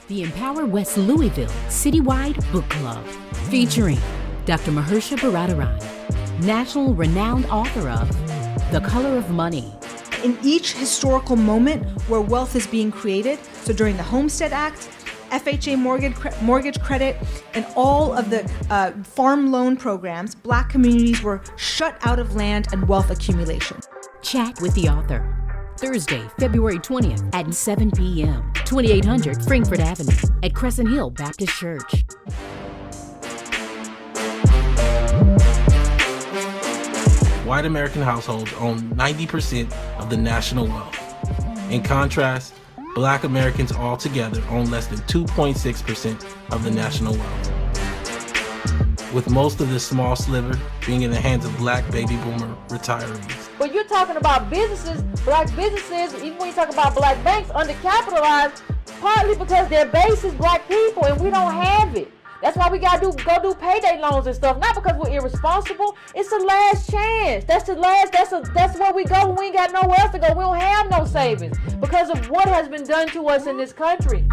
The Empower West Louisville Citywide Book Club, featuring Dr. Mahersha Bharadwaran, national renowned author of The Color of Money. In each historical moment where wealth is being created, so during the Homestead Act, FHA mortgage credit, and all of the farm loan programs, Black communities were shut out of land and wealth accumulation. Chat with the author. Thursday, February 20th at 7 p.m., 2800 Frankfort Avenue at Crescent Hill Baptist Church. White American households own 90% of the national wealth. In contrast, Black Americans altogether own less than 2.6% of the national wealth, with most of this small sliver being in the hands of Black baby boomer retirees. But you're talking about businesses, Black businesses, even when you talk about Black banks, undercapitalized, partly because their base is Black people and we don't have it. That's why we gotta go do payday loans and stuff. Not because we're irresponsible. It's the last chance. That's where we go when we ain't got nowhere else to go. We don't have no savings because of what has been done to us in this country.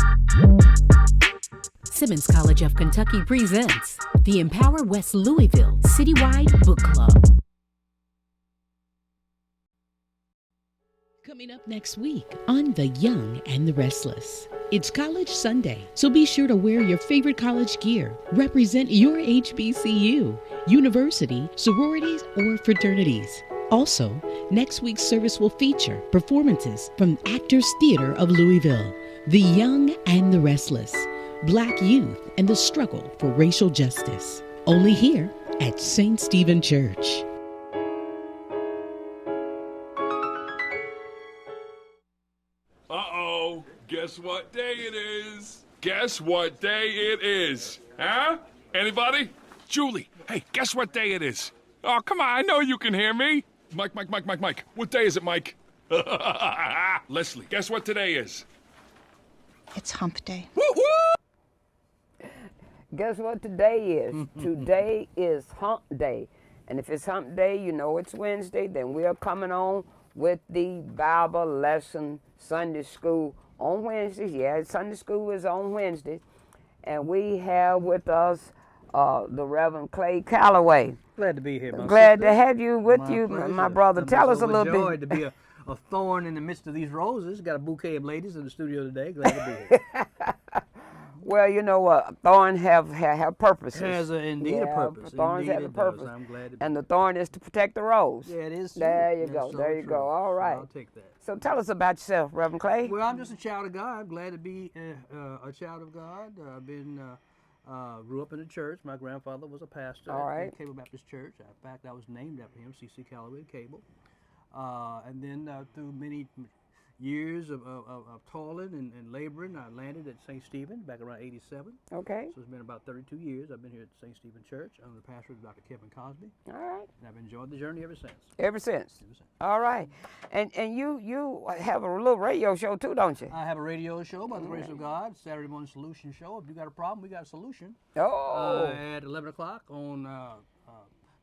Simmons College of Kentucky presents the Empower West Louisville Citywide Book Club. Coming up next week on The Young and the Restless. It's College Sunday, so be sure to wear your favorite college gear. Represent your HBCU, university, sororities, or fraternities. Also, next week's service will feature performances from Actors Theater of Louisville, The Young and the Restless, Black Youth and the Struggle for Racial Justice. Only here at St. Stephen Church. Uh-oh. Guess what day it is? Guess what day it is? Huh? Anybody? Julie, hey, guess what day it is? Oh, come on, I know you can hear me. Mike. What day is it, Mike? Leslie, guess what today is? It's Hump Day. Woo-hoo! Guess what today is? Today is Hump Day. And if it's Hump Day, you know it's Wednesday, then we're coming on with the Bible lesson Sunday school on Wednesdays. Yeah, Sunday school is on Wednesdays. And we have with us the Reverend Clay Calloway. Glad to be here, my Glad sister. to have you with My you, pleasure. my brother. I'm Tell us so a little overjoyed bit. to be a thorn in the midst of these roses. Got a bouquet of ladies in the studio today. Glad to be here. Well, you know what? Thorns have purposes. Has indeed a purpose. Thorns Indeed have a it does. purpose. I'm glad to be And the thorn is to protect the rose. Yeah, it is. There you That's go. so There you true. go. All right. I'll take that. So tell us about yourself, Reverend Clay. Well, I'm just a child of God. I'm glad to be a child of God. I've been grew up in the church. My grandfather was a pastor All at Cable Baptist Church. In fact, I was named after him, C.C. Calloway Cable. And then through many years of toiling and laboring, I landed at St. Stephen back around 87. Okay. So it's been about 32 years. I've been here at St. Stephen Church under the pastor of Dr. Kevin Cosby. All right. And I've enjoyed the journey ever since. Ever since. All right. And you have a little radio show too, don't you? I have a radio show by the grace of God, Saturday morning solution show. If you got a problem, we got a solution. Oh. At 11 o'clock on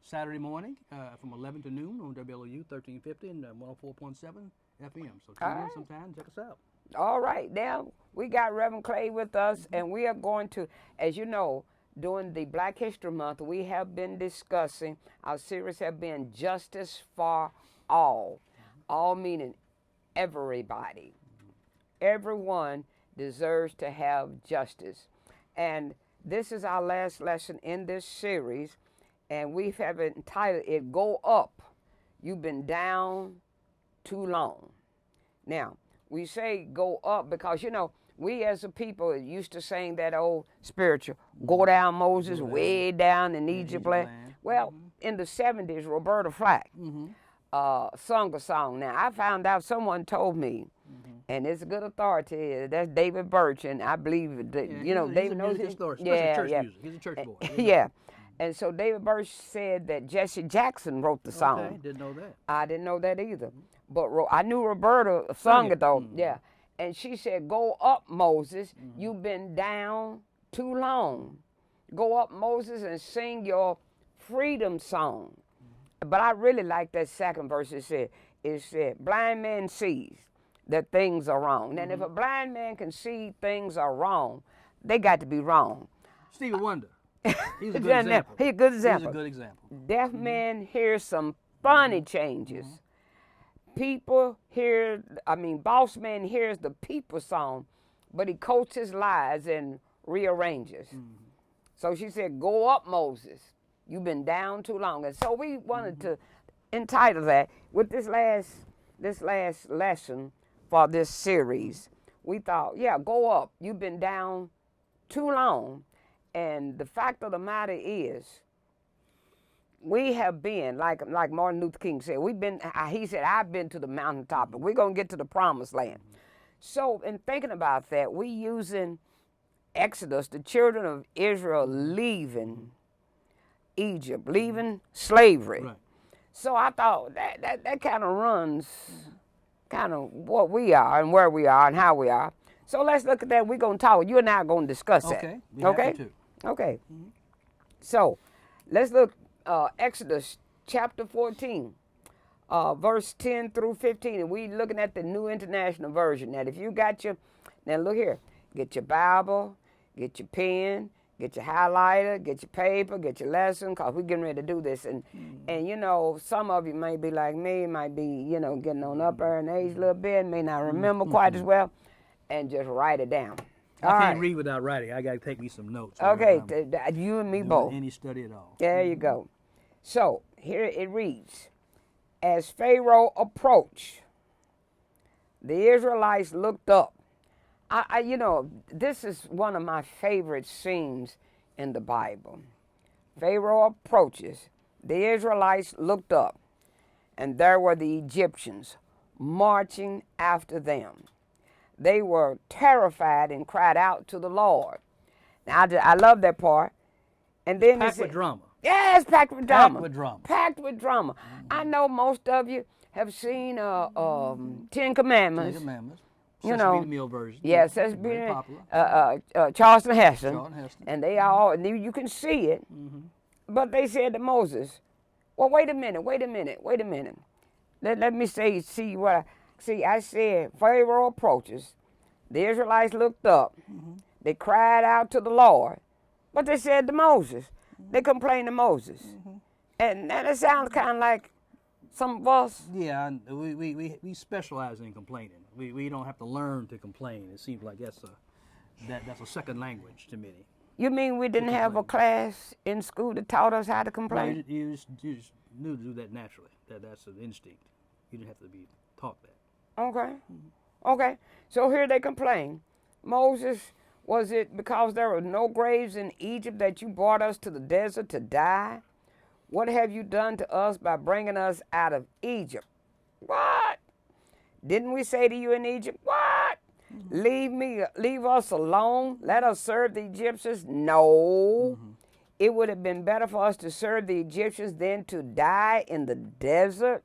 Saturday morning from 11 to noon on WLOU 1350 and 104.7 FM. So tune in sometime and check us out. All right. Now, we got Reverend Clay with us, and we are going to, as you know, during the Black History Month, we have been discussing, our series have been Justice for All. All meaning everybody. Everyone deserves to have justice. And this is our last lesson in this series, and we have entitled it, Go Up. You've been down too long. Now, we say go up because, you know, we as a people are used to saying that old spiritual, go down Moses, way down in Egypt land. Well, in the 70s, Roberta Flack sung a song. Now, I found out, someone told me, and it's a good authority, that's David Birch, and I believe that, you know, David knows his historian. Yeah, Church yeah. music. He's a church boy. Yeah. And so David Birch said that Jesse Jackson wrote the song. Okay, didn't know that. I didn't know that either. But I knew Roberta sung it though. Yeah. And she said, go up, Moses. You've been down too long. Go up, Moses, and sing your freedom song. But I really like that second verse. It said, blind man sees, that things are wrong. And if a blind man can see things are wrong, they got to be wrong. Stevie Wonder. He's a good example. He's a good example. He's a good example. Deaf man hears some funny changes. People hear, boss man hears the people song, but he coats his lies and rearranges. So she said, go up, Moses. You've been down too long. And so we wanted to entitle that with this last lesson for this series. We thought, yeah, go up. You've been down too long. And the fact of the matter is, we have been, like Martin Luther King said, he said, I've been to the mountaintop, but we're going to get to the promised land. So in thinking about that, we using Exodus, the children of Israel leaving Egypt, leaving slavery. Right. So I thought that kind of runs kind of what we are and where we are and how we are. So let's look at that. We're going to talk. You and I are going to discuss that. Okay? Okay. So let's look Exodus chapter 14, verse 10 through 15. And we're looking at the New International Version. Now, if you got now look here. Get your Bible, get your pen, get your highlighter, get your paper, get your lesson, because we're getting ready to do this. And some of you may be like me, might be, getting on up there in age a little bit, may not remember quite as well, and just write it down. I can't read without writing. I got to take me some notes. Okay, you and me both. Any study at all. There you go. So, here it reads, as Pharaoh approached, the Israelites looked up. This is one of my favorite scenes in the Bible. Pharaoh approaches, the Israelites looked up, and there were the Egyptians marching after them. They were terrified and cried out to the Lord. Now, I love that part. And then packed with drama. Yes, packed with drama. Packed with drama. Packed with drama. I know most of you have seen Ten Commandments. 10 Commandments. Sesame Meal version. Yes, very popular. Charleston Heston. Charlton Heston. And they all, you can see it. But they said to Moses, well, wait a minute. Let me see what I... See, I said, Pharaoh approaches. The Israelites looked up. They cried out to the Lord. But they said to Moses. They complained to Moses. And it sounds kind of like some of us. Yeah, we specialize in complaining. We don't have to learn to complain. It seems like that's a second language to many. You mean we didn't have a class in school that taught us how to complain? No, you just knew to do that naturally. That's an instinct. You didn't have to be taught that. Okay. So here they complain. Moses, was it because there were no graves in Egypt that you brought us to the desert to die? What have you done to us by bringing us out of Egypt? What? Didn't we say to you in Egypt, what? Leave us alone. Let us serve the Egyptians. No. It would have been better for us to serve the Egyptians than to die in the desert.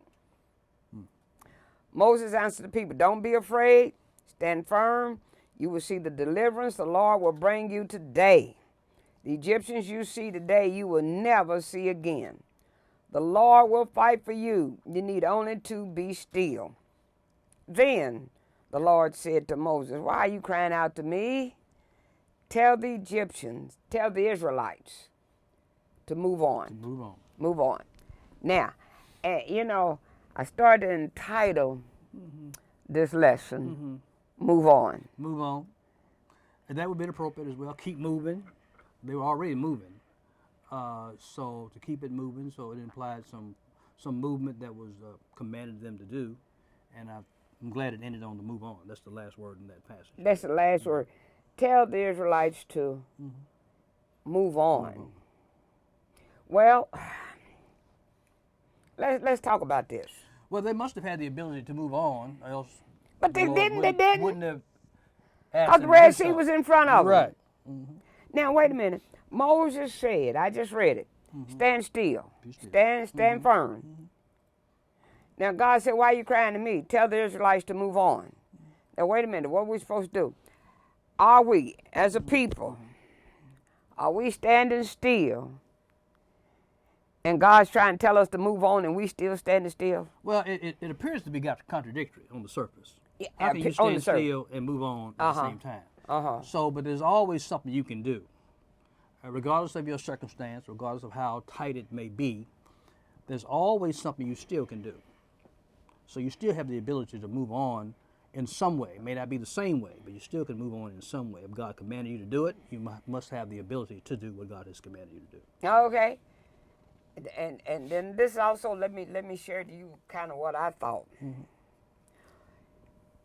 Moses answered the people, don't be afraid, stand firm. You will see the deliverance the Lord will bring you today. The Egyptians you see today, you will never see again. The Lord will fight for you. You need only to be still. Then the Lord said to Moses, why are you crying out to me? Tell the Israelites to move on. Move on. Now, I started to entitle this lesson, Move On. Move on. And that would be appropriate as well. Keep moving. They were already moving. So to keep it moving, so it implied some movement that was commanded them to do. And I'm glad it ended on the move on. That's the last word in that passage. That's the last word. Tell the Israelites to move on. Well, let's talk about this. Well, they must have had the ability to move on, or else. But they didn't. Wouldn't have. Because the Red Sea was in front of them. Right. Now wait a minute. Moses said, I just read it. Stand still. Stand firm. Now God said, why are you crying to me? Tell the Israelites to move on. Now wait a minute. What are we supposed to do? Are we, as a people, are we standing still? And God's trying to tell us to move on and we still standing still? Well, it appears to be contradictory on the surface. How can you stand still and move on at the same time? So, but there's always something you can do. Regardless of your circumstance, regardless of how tight it may be, there's always something you still can do. So you still have the ability to move on in some way. It may not be the same way, but you still can move on in some way. If God commanded you to do it, you must have the ability to do what God has commanded you to do. Okay. And then this also, let me share to you kind of what I thought.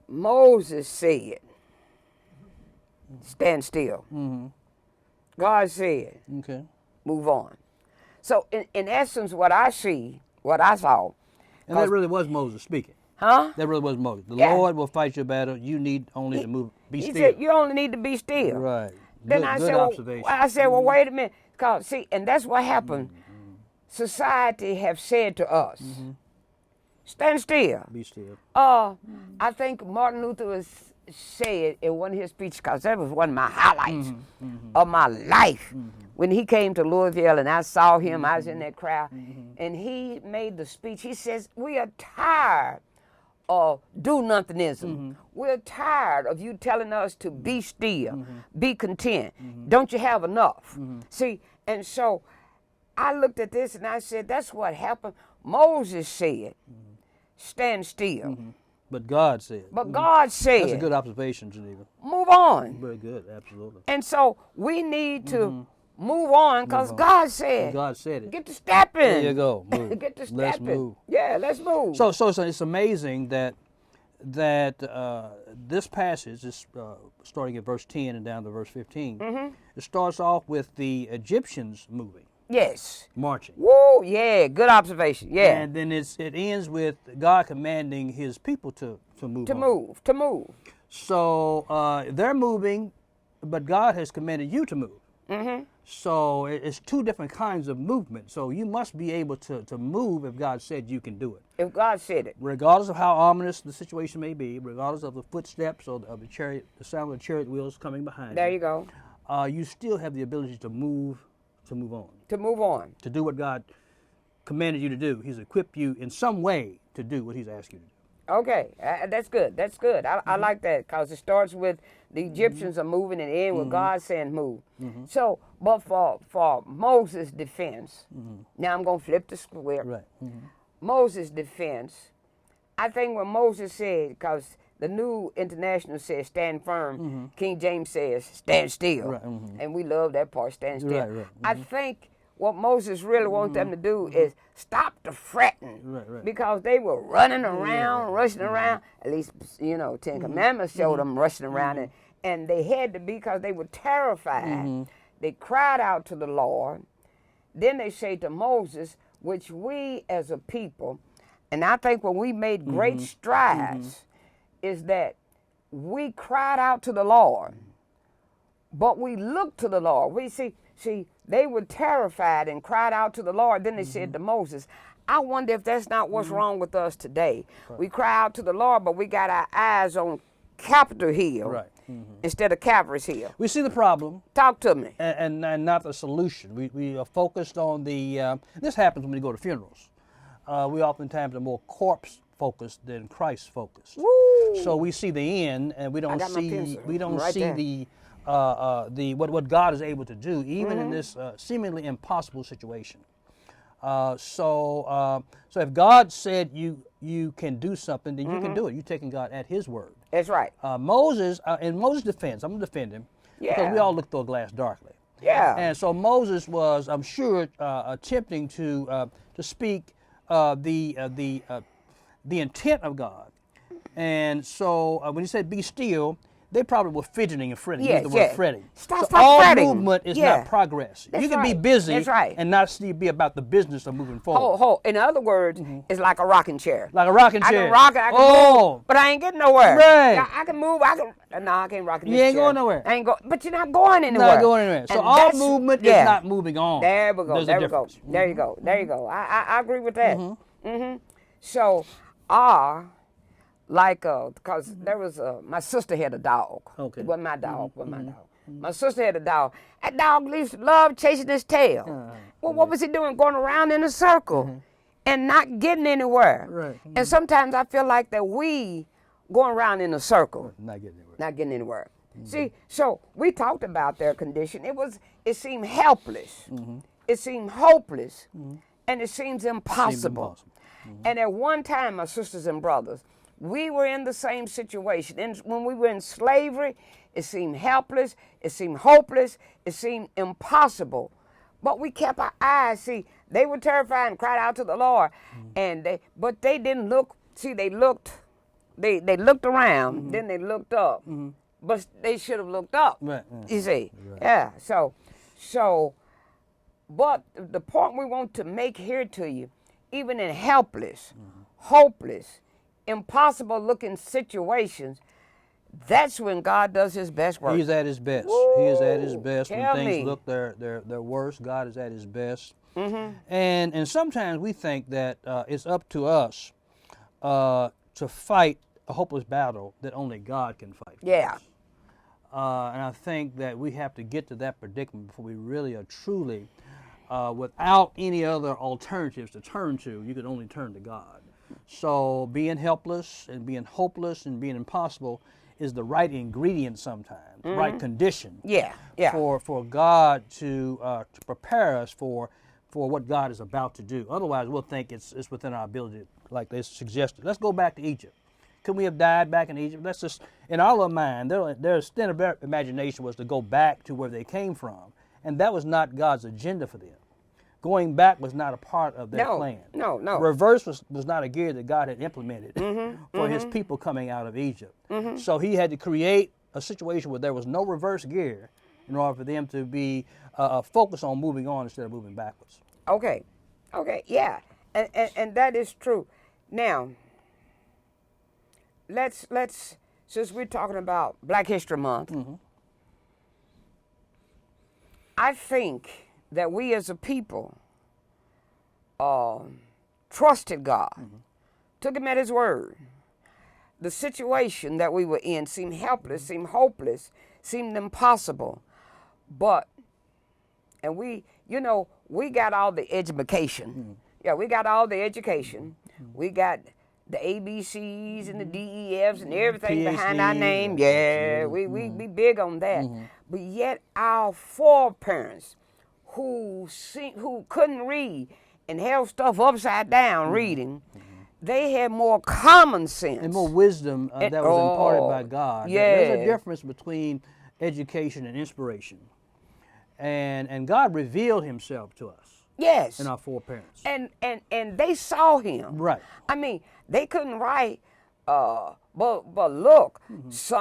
Moses said, stand still. God said, Okay. move on. So in essence, what I saw. And that really was Moses speaking. Huh? That really was Moses. The Yeah. Lord will fight your battle. You need only to move, be He still. said, you only need to be still. Right. Then Good observation. I said, well, wait a minute. Cause see, and that's what happened. Society have said to us, stand still. Be still. I think Martin Luther said in one of his speeches, because that was one of my highlights of my life. When he came to Louisville and I saw him, I was in that crowd, and he made the speech. He says, we are tired of do-nothingism. We're tired of you telling us to be still, be content. Don't you have enough? See, and so I looked at this and I said, that's what happened. Moses said, stand still. But God said. But God said. That's a good observation, Geneva. Move on. Very good, absolutely. And so we need to move on because God said. God said it. Get to stepping. There you go. Move. Get to stepping. Let's move. Yeah, let's move. So it's amazing that this passage is starting at verse 10 and down to verse 15. It starts off with the Egyptians moving. Yes. Marching. Woo, yeah, good observation. Yeah. And then it ends with God commanding his people to move on. To move. So they're moving, but God has commanded you to move. So it's two different kinds of movement. So you must be able to move if God said you can do it. If God said it. Regardless of how ominous the situation may be, regardless of the footsteps or of the chariot, the sound of the chariot wheels coming behind There you go. you still have the ability to move on. To move on. To do what God commanded you to do. He's equipped you in some way to do what he's asked you to do. Okay, that's good. That's good. I like that because it starts with the Egyptians are moving and end with God saying move. So, but for Moses' defense, now I'm going to flip the square. Right. Moses' defense, I think when Moses said, because the New International says stand firm, King James says stand still. Right. And we love that part, stand still. Right. I think what Moses really wants them to do is stop the fretting. Right. Because they were running around, rushing around. At least, Ten Commandments showed them rushing around. And they had to be because they were terrified. They cried out to the Lord. Then they say to Moses, which we as a people, and I think when we made great strides, is that we cried out to the Lord, but we looked to the Lord. We see, they were terrified and cried out to the Lord. Then they said to Moses, I wonder if that's not what's wrong with us today. Right. We cry out to the Lord, but we got our eyes on Capitol Hill instead of Calvary's Hill. We see the problem. Talk to me. And not the solution. We are focused on the, this happens when we go to funerals. We oftentimes are more corpse focused than Christ focused. Woo. So we see the end, and we don't see what God is able to do, even in this seemingly impossible situation. So if God said you can do something, then you can do it. You're taking God at His word. That's right. Moses, in Moses' defense, I'm going to defend him because we all look through a glass darkly. Yeah. And so Moses was, I'm sure, attempting to speak the intent of God. And so when he said be still, they probably were fidgeting and fretting. Use the word fretting. Stop all fretting. movement is not progress. That's you can right. be busy That's right. and not be about the business of moving forward. In other words, it's like a rocking chair. Like a rocking chair. I can rock it, I can move, but I ain't getting nowhere. Right. I can move, I can't rock it. You ain't going nowhere. I ain't go, but you're not going anywhere. Not going anywhere. So all movement is not moving on. There we go. There's there a we go. difference. There you go. There you go. I agree with that. So, because there was my sister had a dog. Okay. It wasn't my dog. My sister had a dog. That dog used to love chasing his tail. Well, what was he doing? Going around in a circle and not getting anywhere. Right. And sometimes I feel like that we going around in a circle, Not getting anywhere. not getting anywhere. See, so we talked about their condition. It seemed helpless. It seemed hopeless. And it seems impossible. And at one time, my sisters and brothers, we were in the same situation. And when we were in slavery, it seemed helpless, it seemed hopeless, it seemed impossible. But we kept our eyes, see, they were terrified and cried out to the Lord. But they didn't look, see, they looked around, then they looked up. But they should have looked up, you see. Right. Yeah, so, but the point we want to make here to you, even in helpless, hopeless, impossible looking situations, that's when God does his best work. He's at his best. Woo! He is at his best. When things me. look their worst, God is at his best. And sometimes we think that it's up to us to fight a hopeless battle that only God can fight. Yeah. And I think that we have to get to that predicament before we really are truly, without any other alternatives to turn to, you can only turn to God. So being helpless and being hopeless and being impossible is the right ingredient sometimes, right condition. Yeah. For God to prepare us for what God is about to do. Otherwise, we'll think it's within our ability, like they suggested. Let's go back to Egypt. Could we have died back in Egypt? Let's just, in our little mind, their extent of imagination was to go back to where they came from. And that was not God's agenda for them. Going back was not a part of their plan. No. Reverse was not a gear that God had implemented for his people coming out of Egypt. So he had to create a situation where there was no reverse gear in order for them to be focused on moving on instead of moving backwards. Okay, yeah, and that is true. Now, let's since we're talking about Black History Month, I think that we as a people trusted God, took him at his word. The situation that we were in seemed helpless, seemed hopeless, seemed impossible. And we got all the education. Yeah, we got all the education. We got the ABCs and the DEFs and everything PhD, behind our name. Yeah, we be big on that. But yet our foreparents who couldn't read and held stuff upside down reading, they had more common sense. And more wisdom that was imparted by God. Yeah. There's a difference between education and inspiration. And God revealed himself to us. Yes. In our foreparents. And they saw him. Right. I mean, they couldn't write, but look,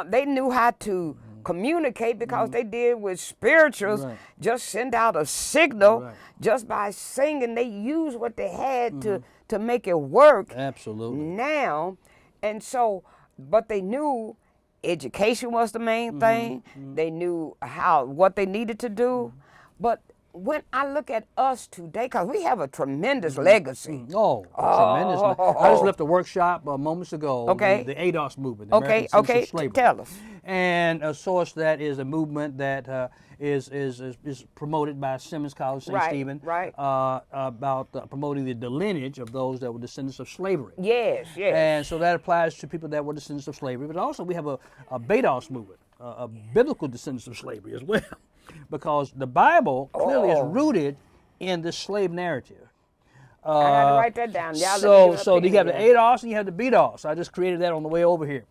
they knew how to communicate because they did with spirituals. Right. Just send out a signal just by singing. They used what they had to make it work. Absolutely. Now, and so, but they knew education was the main thing. They knew what they needed to do. But when I look at us today, because we have a tremendous legacy. Tremendous. I just left a workshop moments ago. Okay. The ADOS movement. The American Citizenship Slavery. Tell us. And a source that is a movement that is promoted by Simmons College, St. Stephen. Right. About promoting the lineage of those that were descendants of slavery. Yes. And so that applies to people that were descendants of slavery. But also we have a BADOS movement, a biblical descendants of slavery as well. Because the Bible clearly is rooted in the slave narrative. I had to write that down. So you have the ADOS and you have the BDOS. I just created that on the way over here.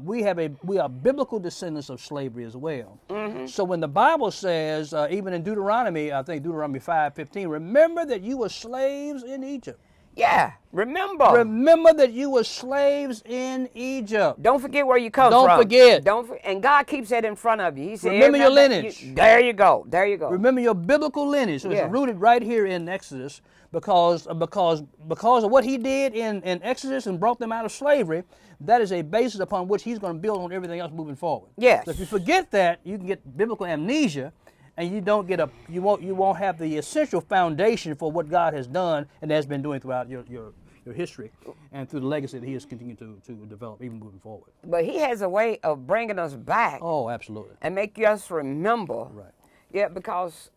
We are biblical descendants of slavery as well. So when the Bible says, even in Deuteronomy, I think Deuteronomy 5:15, remember that you were slaves in Egypt. Yeah, remember. Remember that you were slaves in Egypt. Don't forget where you come from. Don't forget. And God keeps that in front of you. He said, remember your lineage. There you go. Remember your biblical lineage. So it's rooted right here in Exodus because of what he did in Exodus and brought them out of slavery. That is a basis upon which he's going to build on everything else moving forward. Yes. So if you forget that, you can get biblical amnesia. And you won't have the essential foundation for what God has done and has been doing throughout your history and through the legacy that he has continued to develop even moving forward. But he has a way of bringing us back. Oh, absolutely. And make us remember. Right. Yeah, because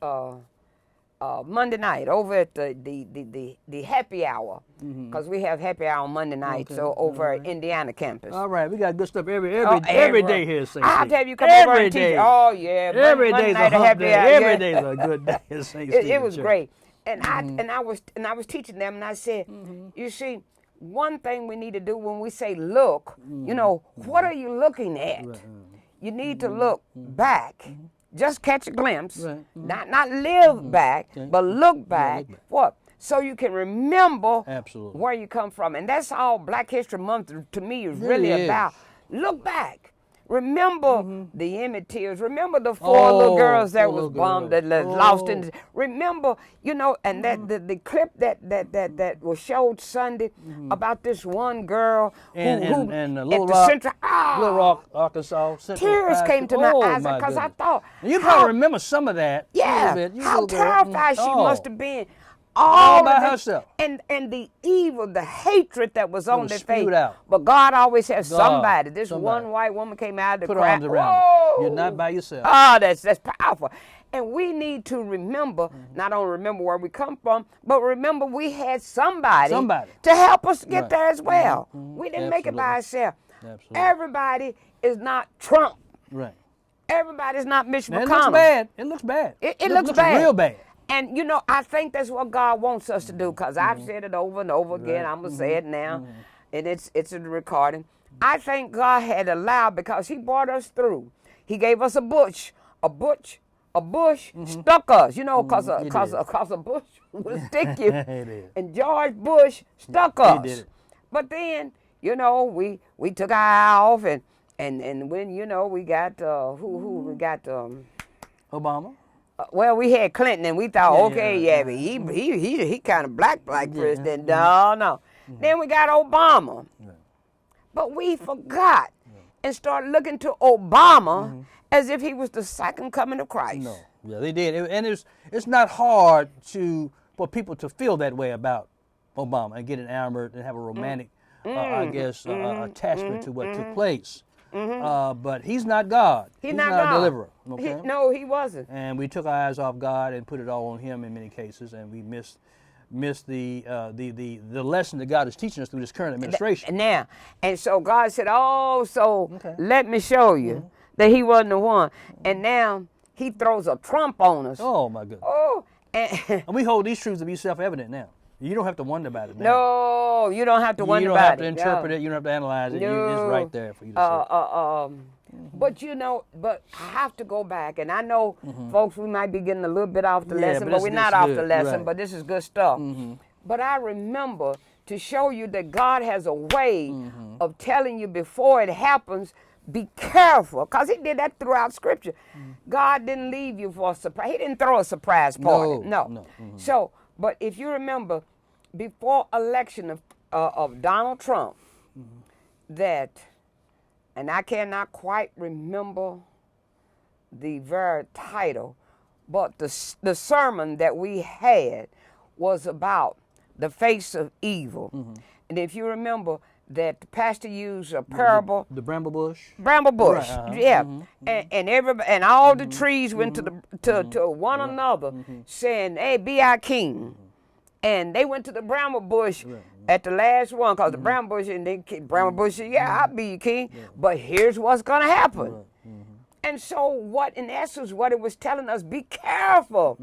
Monday night over at the happy hour, because we have happy hour on Monday night. Okay. So over All at Indiana campus. All right, we got good stuff every every day here at St. I have to Stephen. have you come over Every and teach. day. Oh yeah, Every Monday day's a night hump happy day. hour, Every yeah. day's a good day at St. It Stephen was Church. great, and I was teaching them, and I said, you see, one thing we need to do when we say look, you know, what are you looking at? You need to look back. Just catch a glimpse, not live back, but look back. What? So you can remember where you come from. And that's all Black History Month to me is really about. Look back. Remember the Emmett Tills. Remember the four little girls that was bombed, that lost in. Remember, you know, and that the clip that was showed Sunday about this one girl who Little at Rock, the Central, Little Rock, Arkansas. tears came to my eyes because I thought, you probably remember some of that. yeah, how terrified she must have been. All by herself. And the evil, the hatred that was on their face. Out. But God always has somebody. This one white woman came out of the Put crowd. arms around her. You're not by yourself. Oh, that's powerful. And we need to remember, not only remember where we come from, but remember we had somebody. To help us get there as well. We didn't make it by ourselves. Absolutely. Everybody is not Trump. Right. Everybody's not Mitch McConnell. It looks bad. It looks bad. It looks bad. Real bad. And, you know, I think that's what God wants us to do, because I've said it over and over again. I'm going to say it now, and it's in the recording. I think God had allowed, because he brought us through. He gave us a bush stuck us, you know, because a bush will stick you. And George Bush stuck us. He did it. But then, you know, we took our eye off, and when, you know, we got, we got, Obama. Well, we had Clinton, and we thought, but he kind of black president. No. Then we got Obama, but we forgot and started looking to Obama as if he was the second coming of Christ. No, yeah, they did, and it's not hard for people to feel that way about Obama and get enamored and have a romantic, attachment to what took place. But he's not God. He's not a deliverer. Okay? He wasn't. And we took our eyes off God and put it all on him in many cases, and we missed the lesson that God is teaching us through this current administration. And so God said, let me show you that he wasn't the one. And now he throws a trump on us. Oh, my goodness. Oh, and we hold these truths to be self-evident now. You don't have to wonder about it now. No, you don't have to wonder about it. You don't have to interpret it. You don't have to analyze it. No. It's right there for you to see. But you know, I have to go back, and I know, folks, we might be getting a little bit off the lesson, but we're not off the lesson, but this is good stuff. But I remember to show you that God has a way of telling you before it happens, be careful, because he did that throughout Scripture. God didn't leave you for a surprise. He didn't throw a surprise party. No. So, but if you remember, before election of Donald Trump, that, and I cannot quite remember the very title, but the sermon that we had was about the face of evil. And if you remember that the pastor used a parable. The bramble bush? Bramble bush, and all the trees went to one another saying, hey, be our king. And they went to the bramble bush at the last one, because the bramble bush, and bramble bush said, I'll be your king, but here's what's going to happen. And so in essence, what it was telling us, be careful,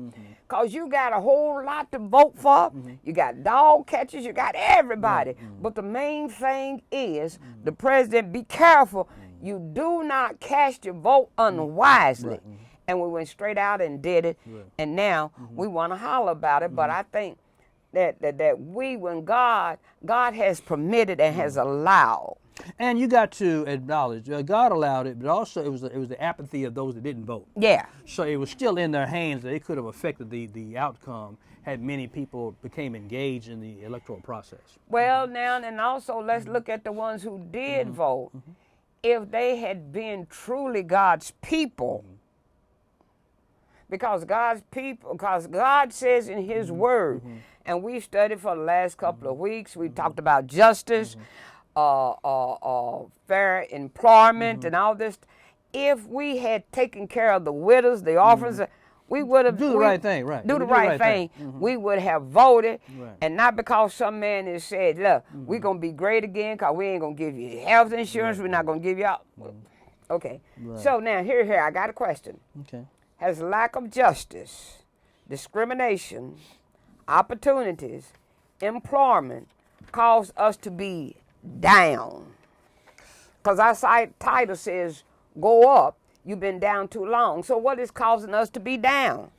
because you got a whole lot to vote for. You got dog catchers, you got everybody. But the main thing is, the president, be careful. You do not cast your vote unwisely. And we went straight out and did it. And now we want to holler about it, but I think that we, when God has permitted and has allowed. And you got to acknowledge God allowed it, but also it was the apathy of those that didn't vote. Yeah. So it was still in their hands that it could have affected the outcome had many people became engaged in the electoral process. Well, now, and also let's look at the ones who did vote. If they had been truly God's people, because God says in his word, and we studied for the last couple of weeks, we talked about justice, fair employment, and all this. If we had taken care of the widows, the orphans, we would have do the right thing, right? Do the right thing. We would have voted, Right. and not because some man has said, "Look, we're gonna be great again, cause we ain't gonna give you health insurance. We're not gonna give you out." Okay. Right. So now here, I got a question. Okay. Has lack of justice, discrimination, opportunities, employment caused us to be down? Because our title says, "Go up." You've been down too long. So what is causing us to be down?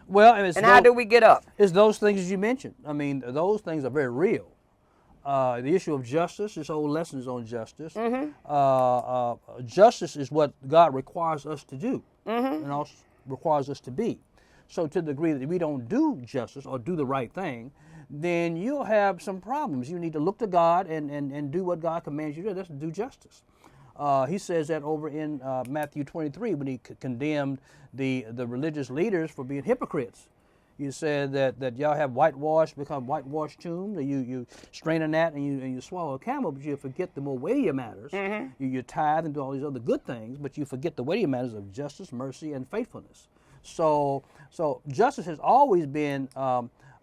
Well, And how do we get up? It's those things you mentioned. I mean, those things are very real. The issue of justice, this whole lesson is on justice. Justice is what God requires us to do and also requires us to be. So to the degree that we don't do justice or do the right thing, then you'll have some problems. You need to look to God and do what God commands you to do. That's to do justice. He says that over in Matthew 23 when he condemned the religious leaders for being hypocrites. He said that y'all have become whitewashed tombs, and you strain a gnat and you swallow a camel, but you forget the more weightier matters. You tithe and do all these other good things, but you forget the weightier matters of justice, mercy, and faithfulness. So justice has always been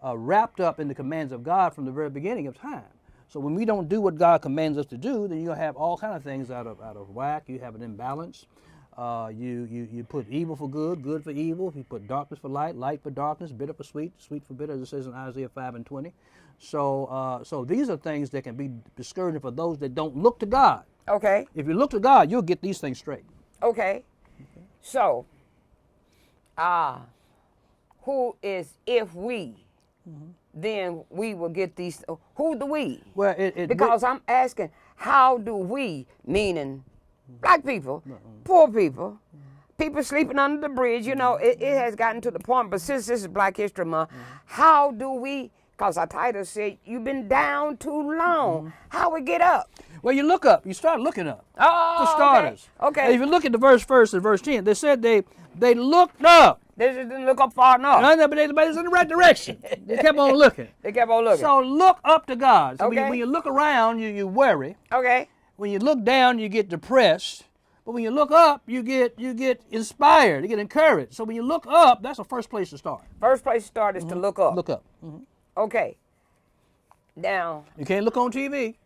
wrapped up in the commands of God from the very beginning of time. So when we don't do what God commands us to do, then you'll have all kind of things out of whack. You have an imbalance. You put evil for good, good for evil. You put darkness for light, light for darkness, bitter for sweet, sweet for bitter, as it says in Isaiah 5:20. So these are things that can be discouraging for those that don't look to God. Okay. If you look to God, you'll get these things straight. Okay. So, who is if we? Then we will get these. Who the we? Well, because I'm asking, how do we, meaning black people, poor people, people sleeping under the bridge, you know, it has gotten to the point, but since this is Black History Month, how do we, because our title said, you've been down too long, how we get up? Well, you look up. You start looking up. Oh, for starters. Okay. If you look at the verse first in verse 10, they said they looked up. They just didn't look up far enough. No, but they was in the right direction. They kept on looking. They kept on looking. So look up to God. So Okay. when you look around, you worry. Okay. When you look down, you get depressed. But when you look up, you get inspired. You get encouraged. So when you look up, that's the first place to start. First place to start is to look up. Look up. Okay. Now. You can't look on TV.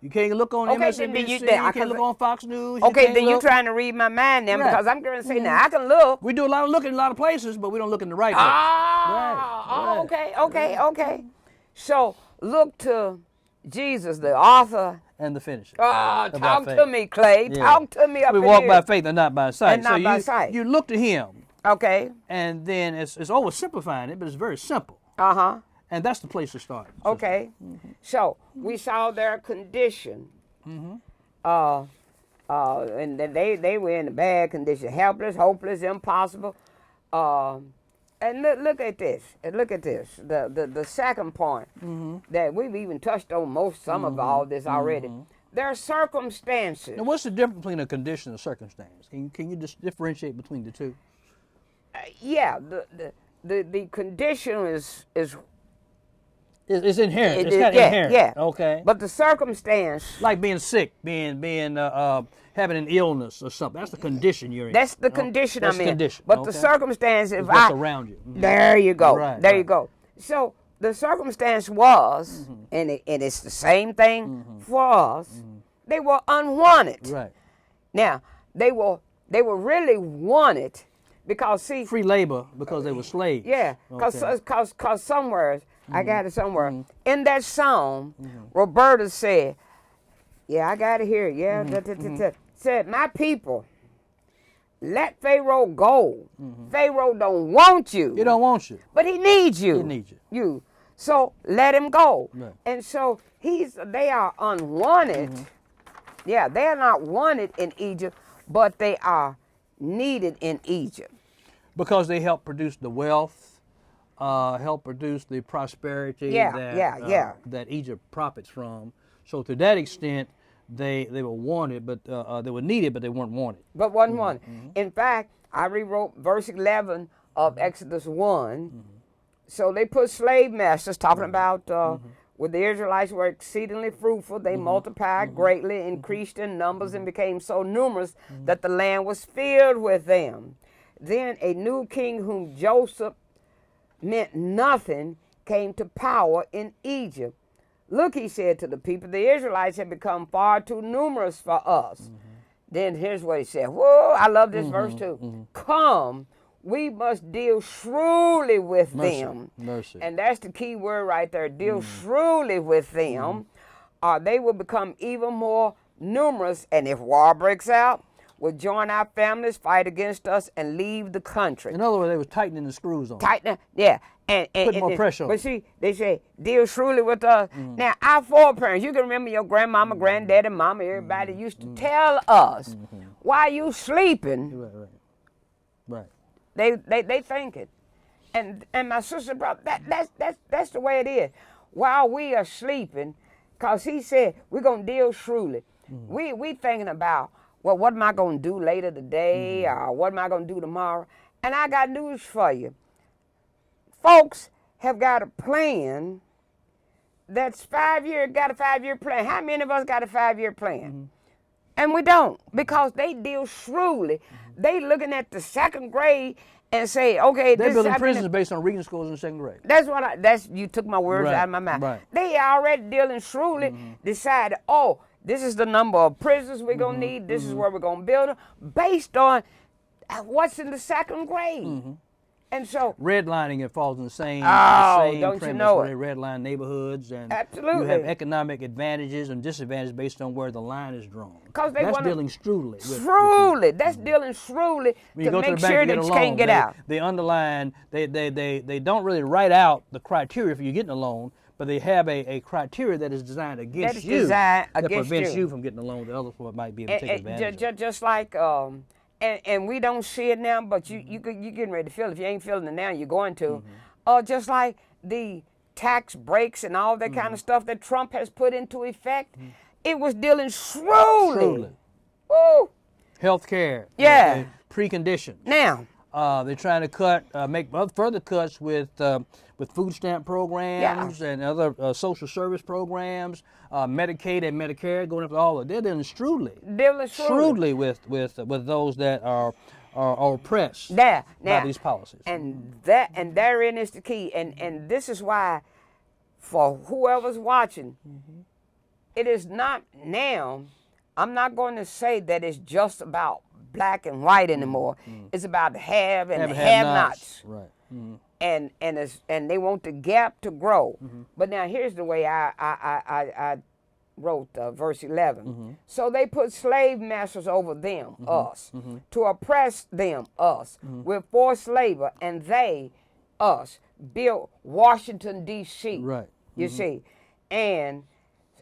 You can't look on Okay, MSNBC. then You can't look on Fox News. Okay, then you're trying to read my mind then, Right. because I'm going to say now I can look. We do a lot of looking in a lot of places, but we don't look in the right place. Ah, okay. So look to Jesus, the author And the finisher. talk About to faith. me, Clay. Yeah. Talk to me up We in walk here. by faith and not by sight. And not by sight. You look to Him, Okay. and then it's oversimplifying it, but it's very simple. Uh-huh. And that's the place to start. Okay. So we saw their condition. And then they were in a bad condition, helpless, hopeless, impossible. And look at this. And look at this. The second point that we've even touched on some of all this already. Their circumstances. Now, what's the difference between a condition and a circumstance? Can you just differentiate between the two? Yeah, the condition is It's inherent. It's kind of inherent. Yeah. Okay. But the circumstance. Like being sick, having an illness or something. That's the condition you're in. That's the condition That's I'm the in. condition. But Okay. the circumstance, if It's what's around you. There you go. Right, There right. you go. So the circumstance was, and it's the same thing for us. They were unwanted. Right. Now they were really wanted because see. Free labor because they were slaves. Yeah, because somewhere, I got it somewhere. In that song, Roberta said, yeah, I got it here. Yeah, said, my people, let Pharaoh go. Pharaoh don't want you. He don't want you. But he needs you. He needs you. So let him go. Right. And so they are unwanted. Yeah, they are not wanted in Egypt, but they are needed in Egypt. Because they help produce the wealth, help produce the prosperity that Egypt profits from. So to that extent, they were wanted, but they were needed, but they weren't wanted. But wasn't wanted. In fact, I rewrote verse 11 of Exodus 1. So they put slave masters, talking about when the Israelites were exceedingly fruitful, they multiplied greatly, increased in numbers, and became so numerous that the land was filled with them. Then a new king whom Joseph meant nothing came to power in Egypt. Look, he said to the people, the Israelites have become far too numerous for us. Then here's what he said. Whoa, I love this verse too. Come, we must deal shrewdly with them. Mercy. And that's the key word right there. Deal shrewdly with them, or they will become even more numerous. And if war breaks out, will join our families, fight against us, and leave the country. In other words, they was tightening the screws on. Tightening, yeah. And put more pressure on. But see, they say, deal shrewdly with us. Now, our foreparents, you can remember your grandmama, granddaddy, mama, everybody used to tell us, while you sleeping, Right. they thinking. And my sister, brother, that's the way it is. While we are sleeping, because he said, we're going to deal shrewdly. We thinking about, well, what am I going to do later today, or what am I going to do tomorrow? And I got news for you. Folks have got a plan that's 5 years, got a 5-year plan. How many of us got a 5-year plan? And we don't, because they deal shrewdly. They looking at the second grade and say, okay, They're this building happening. prisons based on reading schools in the second grade. You took my words Right, out of my mouth. right. They already dealing shrewdly, decided, oh, this is the number of prisons we're going to need, this is where we're going to build them, based on what's in the second grade. And so Redlining, it falls in the same, don't you premise know where it? they redline neighborhoods, and Absolutely. you have economic advantages and disadvantages based on where the line is drawn. 'Cause they That's wanna- dealing shrewdly. with shrewdly, that's dealing shrewdly when you to go to make the bank sure to get that a you loan, can't get out. They underline, they don't really write out the criteria for you getting a loan, but they have a criteria that is designed against That is you, designed that against prevents you. you from getting a loan that others might be able to take advantage of. Just like, and we don't see it now, but you getting ready to feel it. If you ain't feeling it now, you're going to. Just like the tax breaks and all that kind of stuff that Trump has put into effect, it was dealing shrewdly. Woo! Health care. Yeah. Preconditions. Now, They're trying to make further cuts with food stamp programs and other social service programs, Medicaid and Medicare, going after all of it. They're dealing shrewdly with those that are oppressed by these policies. And therein is the key. And this is why, for whoever's watching, it is not now. I'm not going to say that it's just about black and white anymore. It's about the have and the have-nots. Right. And they want the gap to grow. But now here's the way I wrote verse 11. So they put slave masters over them, us, to oppress them, us, with forced labor, and they, us, built Washington, D.C. Right. You see, and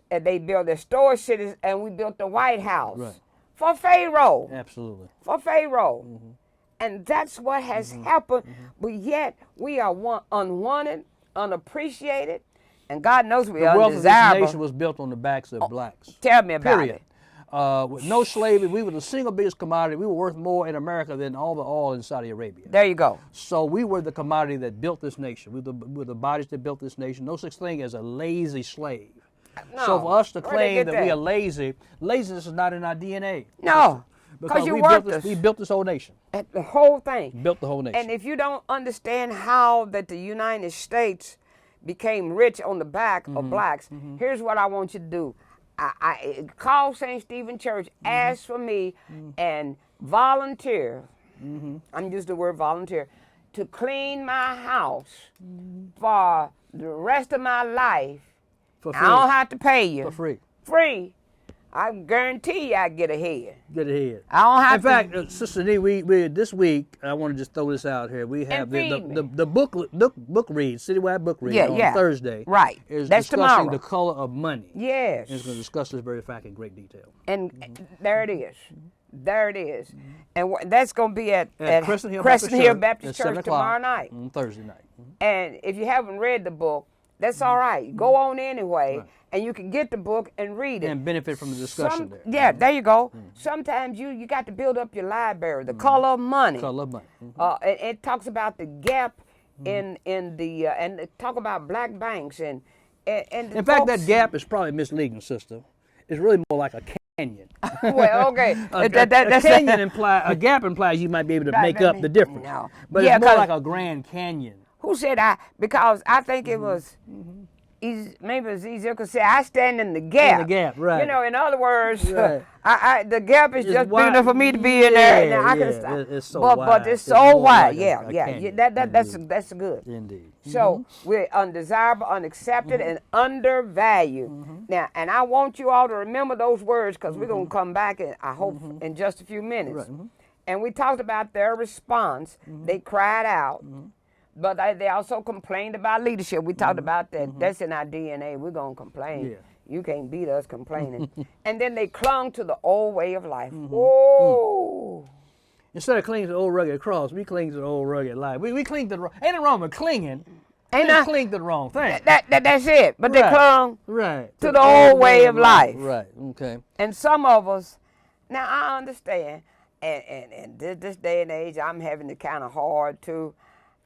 they built their storage cities, and we built the White House. Right. For Pharaoh. Absolutely. For Pharaoh. And that's what has happened. But yet we are unwanted, unappreciated, and God knows we are The wealth of this undesirable. nation was built on the backs of blacks. Tell me about Period. With no slavery, we were the single biggest commodity. We were worth more in America than all the oil in Saudi Arabia. There you go. So we were the commodity that built this nation. We were the bodies that built this nation. No such thing as a lazy slave. No. So for us to Where'd they claim get that we are lazy, laziness is not in our DNA. No. Because you we worked built us. we built this whole nation. The whole thing. Built the whole nation. And if you don't understand how that the United States became rich on the back of blacks, here's what I want you to do. I call St. Stephen Church, ask for me, and volunteer. I'm using the word volunteer to clean my house for the rest of my life. For free. I don't have to pay you. For free. Free. I guarantee you I get ahead. Get ahead. I don't have In fact, Sister Nee, we this week, I want to just throw this out here. We have the book read, citywide book read on Thursday. Right. Is That's discussing tomorrow. the color of money. Yes. And it's going to discuss this very fact in great detail. And there it is. There it is. And that's going to be at Crescent Hill Baptist at 7 Church o'clock tomorrow night. On Thursday night. And if you haven't read the book, that's all right. Go on anyway, and you can get the book and read it. And benefit from the discussion there. Yeah, there you go. Sometimes you got to build up your library, the color of money. Color of money. It talks about the gap in the, and it talk about black banks. And in fact, that gap is probably misleading, sister. It's really more like a canyon. Well, okay. A That's canyon implies, a gap implies you might be able to make up the difference. No. But Yeah, it's more 'cause- like a Grand Canyon. Who said because I think it was, maybe it was Ezekiel said, I stand in the gap. In the gap, right. You know, in other words, Right. the gap is It's just wide. big enough for me to be in there. Now I can Yeah, stop. it's so but wide. it's It's so more wide. like Yeah, a yeah. canyon. That's good. Indeed. So we're undesirable, unaccepted, and undervalued. Now, and I want you all to remember those words because we're going to come back, I hope, in just a few minutes. Right. And we talked about their response. They cried out. But they also complained about leadership. We talked about that. That's in our DNA. We're going to complain. Yeah. You can't beat us complaining. And then they clung to the old way of life. Oh. Instead of clinging to the old rugged cross, we cling to the old rugged life. We cling to the wrong. Ain't it wrong with clinging? Ain't We I- cling to the wrong thing. That's it. But they Right. clung Right. to the old way of life. Right. Okay. And some of us, now I understand, and this day and age, I'm having it kind of hard too.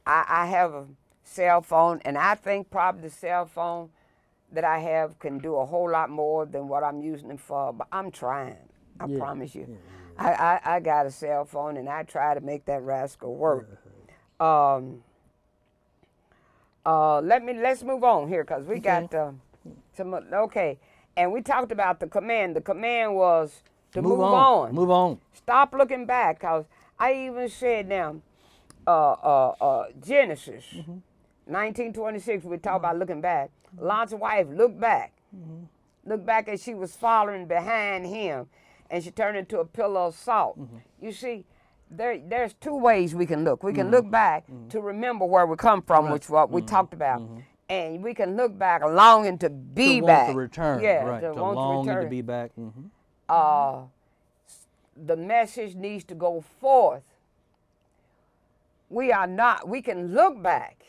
I have a cell phone, and I think probably the cell phone that I have can do a whole lot more than what I'm using it for, but I'm trying. I promise you. I got a cell phone, and I try to make that rascal work. Let's move on here, because we got some, okay. And we talked about the command. The command was to move on. Move on. Stop looking back, because I even said now, Genesis 19:26, we talk about looking back. Lot's wife looked back. Looked back as she was following behind him, and she turned into a pillar of salt. You see, there's two ways we can look. We can look back to remember where we come from, which what we talked about. And we can look back longing to be to back. Want to return. Yeah, right. To want longing to return. to be back. The message needs to go forth. We can look back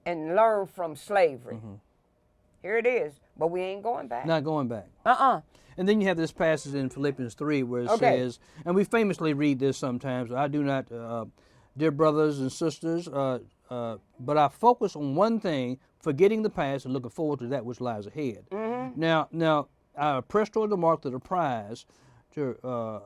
and learn from slavery. Here it is, but we ain't going back. Not going back. And then you have this passage in Philippians 3 where it says, and we famously read this sometimes, I do not, dear brothers and sisters, but I focus on one thing, forgetting the past and looking forward to that which lies ahead. Now, I press toward the mark to the prize, to the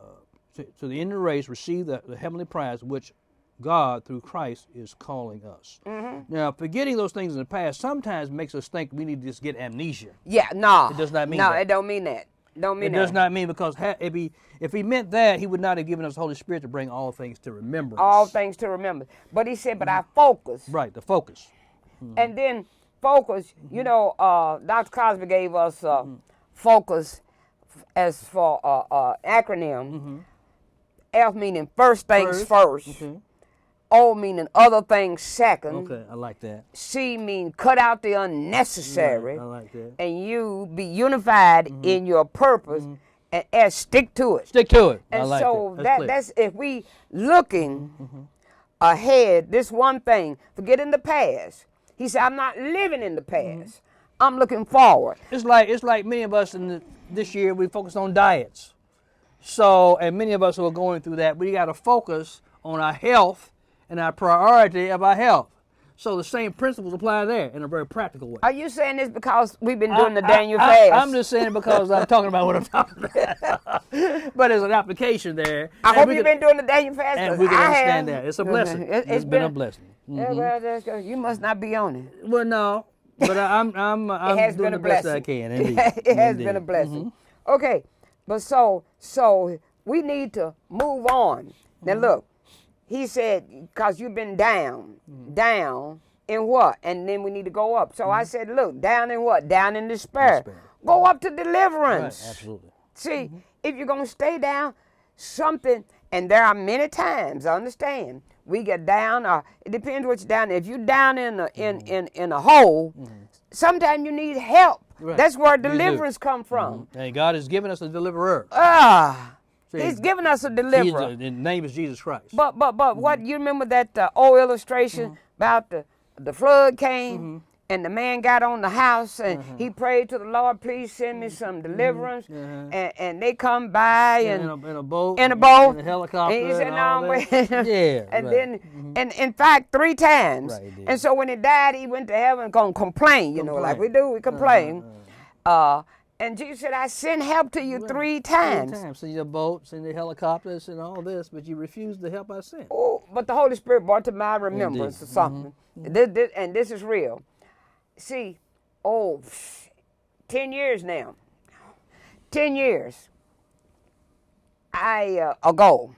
end of the race, receive the heavenly prize, which God, through Christ, is calling us. Now, forgetting those things in the past sometimes makes us think we need to just get amnesia. Yeah, no. It does not mean no, that. it don't mean that. It does not mean, because if he meant that, he would not have given us the Holy Spirit to bring all things to remembrance. All things to remember. But he said, but I focus. Right, the focus. And then focus, you know, Dr. Cosby gave us focus as for acronym. F meaning first things first. Okay. O meaning other things second. Okay, I like that. C mean cut out the unnecessary. Right, I like that. And you be unified in your purpose. And S, stick to it. Stick to it. And I like so that. that's if we looking ahead, this one thing, forgetting the past. He said, I'm not living in the past. I'm looking forward. It's like many of us this year, we focused on diets. So, and many of us who are going through that, we got to focus on our health and our priority of our health. So the same principles apply there in a very practical way. Are you saying this because we've been doing the Daniel fast? I'm just saying it because I'm talking about what I'm talking about. But there's an application there. I hope you've been doing the Daniel fast. And we can I understand have. that. It's a blessing. It's been a blessing. Yeah, well, you must not be on it. Well, no. But I'm it has doing been a the best blessing. I can. Indeed. It has been a blessing. Okay, but so we need to move on. Now look, he said, because you've been down in what? And then we need to go up. So I said, look, down in what? Down in despair. Go up to deliverance. Right, absolutely. See, if you're going to stay down, something, and there are many times, I understand, we get down, or it depends what you're down in. If you're down in a hole, sometimes you need help. Right. That's where deliverance come from. And God has given us a deliverer. He's given us a deliverer. His name is Jesus Christ. But what, you remember that old illustration about the flood came and the man got on the house and he prayed to the Lord, please send me some deliverance. And they come by and in a boat. In a boat. In a helicopter. And he said, all no, that. wait. Yeah. And right. then, and in fact, 3 times. Right, he did. And so when he died, he went to heaven going to complain, like we do, we complain. And Jesus said, I sent help to you Right. 3 times. 3 times. Send your boat, send the helicopters, and all this, but you refused the help I sent. Oh, but the Holy Spirit brought to my remembrance Indeed. or something. And this is real. See, 10 years now. 10 years ago,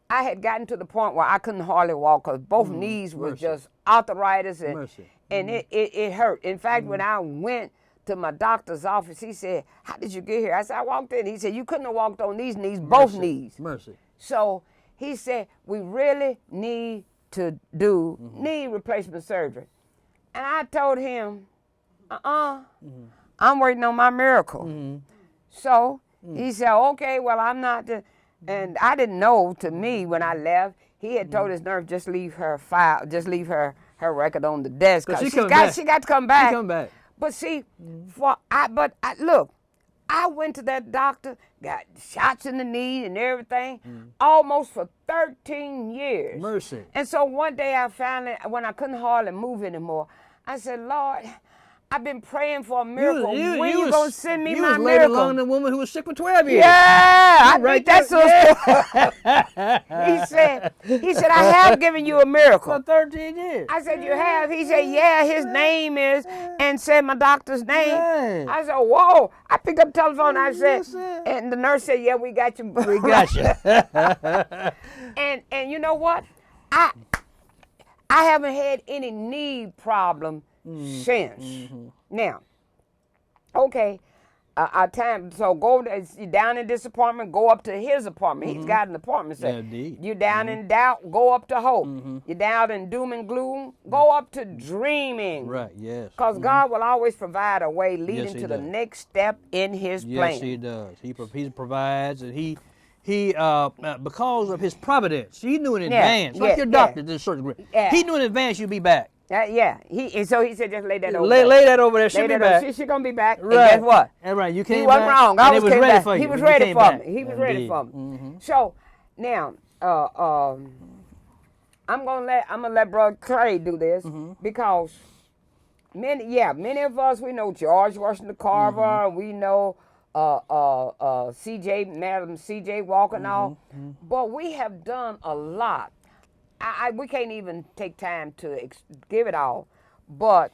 I had gotten to the point where I couldn't hardly walk because both knees were just arthritis and it hurt. In fact, when I went to my doctor's office, he said, how did you get here? I said, I walked in. He said, you couldn't have walked on these knees, both knees. Mercy. So he said, we really need to do knee replacement surgery. And I told him, I'm waiting on my miracle. So he said, okay, well, I'm not. And I didn't know, to me, when I left, he had told his nurse, just leave her file, just leave her record on the desk. She got to come back. She come back. But see, look, I went to that doctor, got shots in the knee and everything, almost for 13 years. Mercy. And so one day I finally, when I couldn't hardly move anymore, I said, Lord, I've been praying for a miracle. When you going to send me my miracle? You was miracle? laid along the woman who was sick for 12 years. Yeah, I right think that's he said, I have given you a miracle. For 13 years. I said, you have? He said, yeah, his name is, and said my doctor's name. Right. I said, whoa. I picked up the telephone, I said, and the nurse said, yeah, we got you. We got you. And you know what? I haven't had any knee problem since. Now, okay, our time. So go down in this apartment, go up to his apartment. He's got an apartment. So Indeed. you down in doubt, go up to hope. You're down in doom and gloom, go up to dreaming. Right, yes. Because God will always provide a way leading He to the does. next step in his plan. Yes, he does. He provides, and he because of his providence, he knew in advance, like your doctor to a certain degree. Yeah. He knew in advance you'd be back. Yeah. So he said, just lay that over there. Lay that over there. She'll be back. She's going to be back. Right. And guess what? And right, you came He wasn't back, wrong. and it was ready for you. He was You ready came for back. me. He was ready Indeed. for me. So now, I'm gonna let Brother Clay do this because many of us, we know George Washington Carver, we know Madam C.J. Walker and all, but we have done a lot. We can't even take time to give it all, but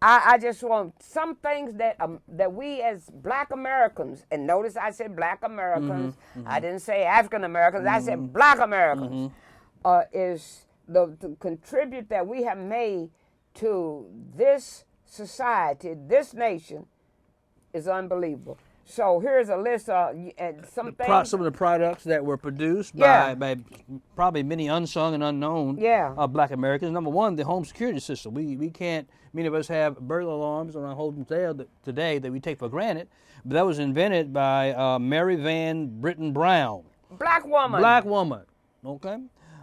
I just want some things that we as Black Americans, and notice I said Black Americans, I didn't say African Americans, I said Black Americans, is the contribute that we have made to this society, this nation, is unbelievable. So here's a list of some things. Some of the products that were produced by probably many unsung and unknown Black Americans. Number one, the home security system. We can't, many of us have burglar alarms on our home today that we take for granted, but that was invented by Mary Van Britton Brown. Black woman. Okay.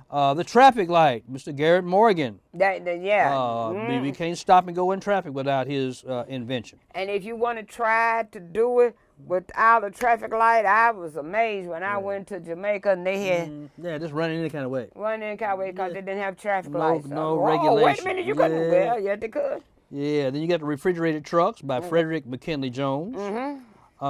The traffic light, Mr. Garrett Morgan. We can't stop and go in traffic without his invention. And if you want to try to do it without a traffic light, I was amazed when I went to Jamaica and they had just running any kind of way. Because they didn't have traffic lights. No regulation. Wait a minute, you couldn't. Well, yeah, they could. Yeah, then you got the refrigerated trucks by Frederick McKinley Jones.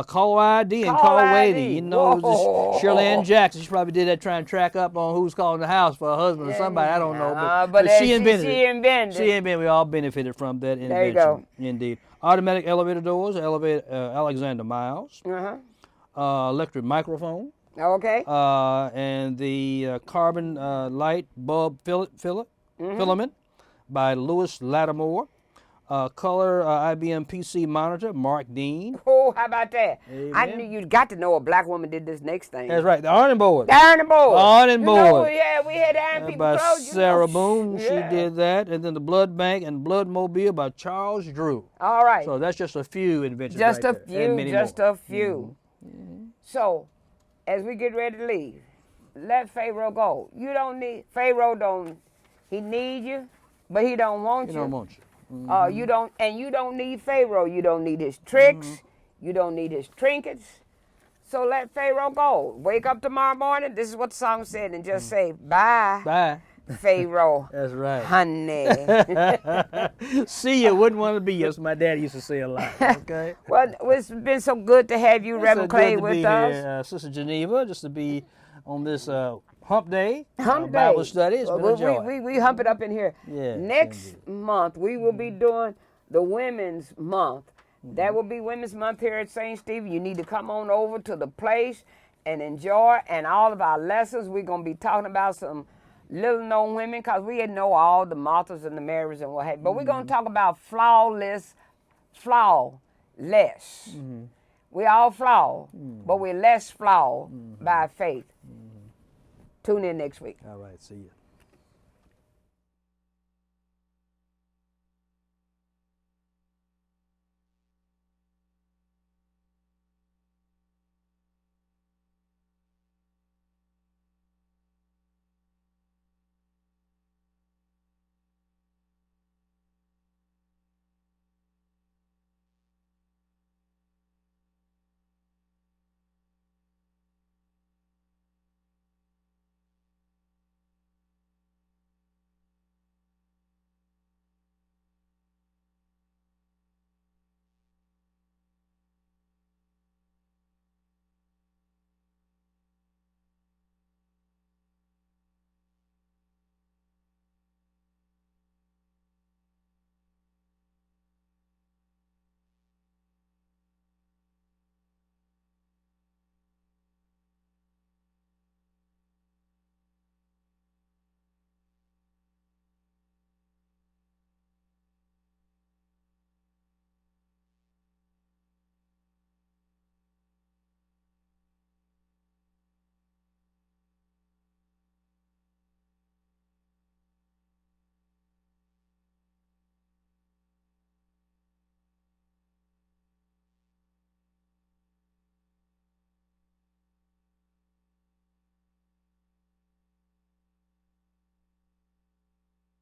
Callaway ID and Calloway. You know, Shirley Ann Jackson, she probably did that trying to track up on who's calling the house for her husband or somebody, I don't know. But she invented it. We all benefited from that invention. There you go. Indeed. Automatic elevator doors, Alexander Miles. Electric microphone. Okay. And the carbon light bulb filament by Louis Lattimore. Color IBM PC monitor, Mark Dean. Oh, how about that? Amen. I knew you'd got to know a black woman did this next thing. That's right, the ironing board. The ironing board. Ironing board. We had iron people by clothes. Sarah Boone, she did that. And then the blood bank and blood mobile by Charles Drew. All right. So that's just a few inventions Just right a there, and few, many just more. a few. So, as we get ready to leave, let Pharaoh go. You don't need, he needs you, but he don't want you. He don't want you. You don't need Pharaoh. You don't need his tricks. You don't need his trinkets. So let Pharaoh go. Wake up tomorrow morning. This is what the song said, and just say bye. Bye. Pharaoh. That's right. Honey. See you, wouldn't want to be you. That's what my dad used to say a lot. Okay. Well, it's been so good to have you, It's Reverend so Clay, good to with be us. here, Sister Geneva, just to be on this Hump Day, Hump Day. Bible study. It's been a joy. We hump it up in here. Yes, Next month, we will be doing the Women's Month. That will be Women's Month here at St. Stephen. You need to come on over to the place and enjoy. And all of our lessons, we're going to be talking about some little-known women, because we know all the Marthas and the Marys and what have you. But we're going to talk about flawless. We all flawed, but we're less flawed by faith. Tune in next week. All right, see you.